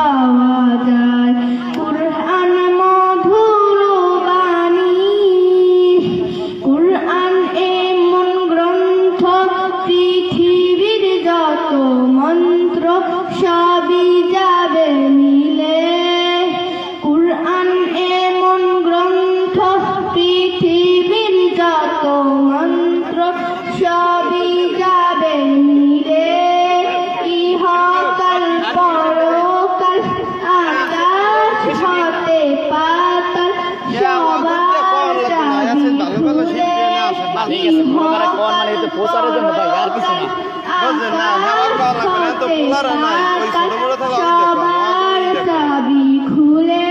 পাওয়া যায় কুরআন মধুর বাণী কুরআন এমন গ্রন্থ পৃথিবীর যত মন্ত্র সবই যাবে মিলে কুরআন এমন গ্রন্থ পৃথিবীর যত মন্ত্র সবই যাবে মিলে ইহকাল পরকাল আকাশ হতে পাতাল সবার চাবি খুলে সবার চাবি খুলে